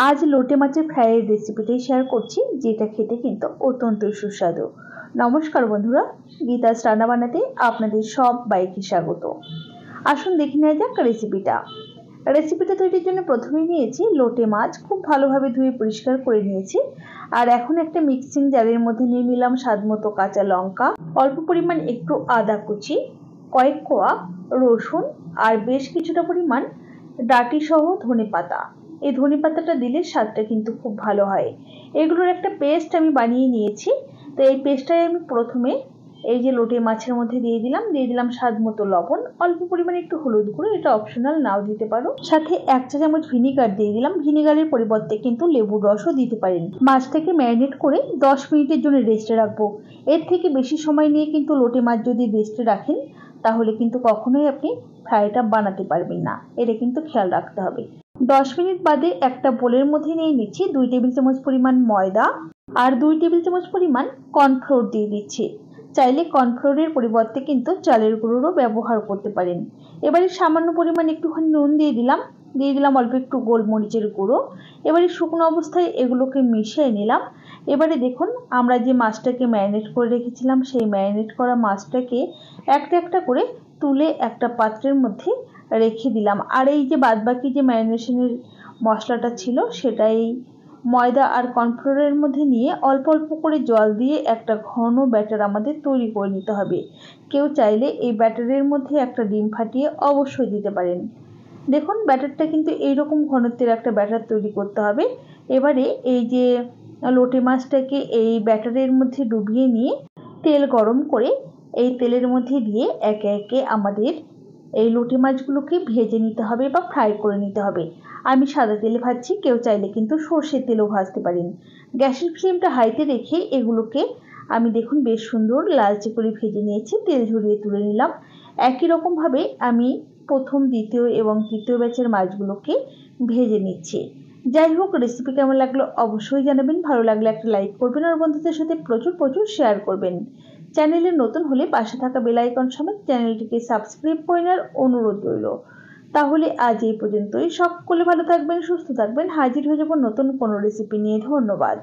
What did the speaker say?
আজ লোটে মাছের ফ্রাইয়ের রেসিপিটাই শেয়ার করছি, যেটা খেতে কিন্তু অত্যন্ত সুস্বাদু। নমস্কার বন্ধুরা, গীতাস রান্না বানাতে আপনাদের সবাইকে স্বাগত। আসুন দেখে নেওয়া যাক রেসিপিটা তৈরির জন্য প্রথমেই নিয়েছি লোটে মাছ, খুব ভালোভাবে ধুয়ে পরিষ্কার করে নিয়েছি। আর এখন একটা মিক্সিং জারের মধ্যে নিয়ে নিলাম স্বাদ মতো কাঁচা লঙ্কা, অল্প পরিমাণ একটু আদা কুচি, কয়েক কোয়া রসুন, আর বেশ কিছুটা পরিমাণ ডাঁটি সহ ধনেপাতা। এই ধনেপাতাটা দিলে স্বাদটা কিন্তু খুব ভালো হয়। এগুলোর একটা পেস্ট আমি বানিয়ে নিয়েছি। তো এই পেস্টটাই আমি প্রথমে এই যে লোটে মাছের মধ্যে দিয়ে দিলাম স্বাদ মতো লবণ, অল্প পরিমাণে একটু হলুদ গুঁড়ো, এটা অপশনাল, নাও দিতে পারো। সাথে 1 চা চামচ ভিনিগার দিয়ে দিলাম। ভিনিগারের পরিবর্তে কিন্তু লেবুর রসও দিতে পারেন। মাছটাকে ম্যারিনেট করে 10 মিনিটের জন্য রেস্টে রাখবো। এর থেকে বেশি সময় নিয়ে কিন্তু লোটে মাছ যদি রেস্টে রাখেন, তাহলে কিন্তু কখনোই আপনি ফ্রাইটা বানাতে পারবেন না। এটা কিন্তু খেয়াল রাখতে হবে। 10 মিনিট বাদে একটা বোলের মধ্যে নিয়ে নিচ্ছি 2 টেবিল চামচ পরিমাণ ময়দা আর 2 টেবিল চামচ পরিমাণ কর্নফ্লোর দিয়ে দিচ্ছি। চাইলে কর্নফ্লোরের পরিবর্তে কিন্তু চালের গুঁড়োরও ব্যবহার করতে পারেন। এবারে সামান্য পরিমাণ একটুখানি নুন দিয়ে দিলাম অল্প একটু গোলমরিচের গুঁড়ো। এবারে শুকনো অবস্থায় এগুলোকে মিশিয়ে নিলাম। এবারে দেখুন, আমরা যে মাছটাকে ম্যারিনেট করে রেখেছিলাম, সেই ম্যারিনেট করা মাছটাকে একটা একটা করে তুলে একটা পাত্রের মধ্যে রেখে দিলাম। আর এই যে বাদবাকি যে ম্যারিনেশনের মশলাটা ছিল, সেটাই ময়দা আর কর্নফ্লোরের মধ্যে নিয়ে অল্প অল্প করে জল দিয়ে একটা ঘন ব্যাটার আমাদের তৈরি করে নিতে হবে। কেউ চাইলে এই ব্যাটারের মধ্যে একটা ডিম ফাটিয়ে অবশ্যই দিতে পারেন। দেখুন, ব্যাটারটা কিন্তু এইরকম ঘনত্বের একটা ব্যাটার তৈরি করতে হবে। এবারে এই যে লোটে মাছটাকে এই ব্যাটারের মধ্যে ডুবিয়ে নিয়ে তেল গরম করে এই তেলের মধ্যে দিয়ে একে একে আমাদের এই লোটে মাছগুলোকে ভেজে নিতে হবে বা ফ্রাই করে নিতে হবে। আমি সাদা তেলে ভাজছি, কেউ চাইলে কিন্তু সর্ষের তেলেও ভাজতে পারেন। গ্যাসের ফ্লেমটা হাইতে রেখে এগুলোকে আমি দেখুন বেশ সুন্দর লালচে করে ভেজে নিয়েছি, তেল ঝরিয়ে তুলে নিলাম। একই রকমভাবে আমি প্রথম, দ্বিতীয় এবং তৃতীয় ব্যাচের মাছগুলোকে ভেজে নিচ্ছি। যাই হোক, রেসিপি কেমন লাগলো অবশ্যই জানাবেন। ভালো লাগলে একটা লাইক করবেন আর বন্ধুদের সাথে প্রচুর প্রচুর শেয়ার করবেন। চ্যানেলে নতুন হলে পাশে থাকা বেল আইকন সমেত চ্যানেলটিকে সাবস্ক্রাইব করে নেওয়ার অনুরোধ রইল। তাহলে আজ এই পর্যন্তই। সকলে ভালো থাকবেন, সুস্থ থাকবেন। হাজির হয়ে যাব নতুন কোনো রেসিপি নিয়ে। ধন্যবাদ।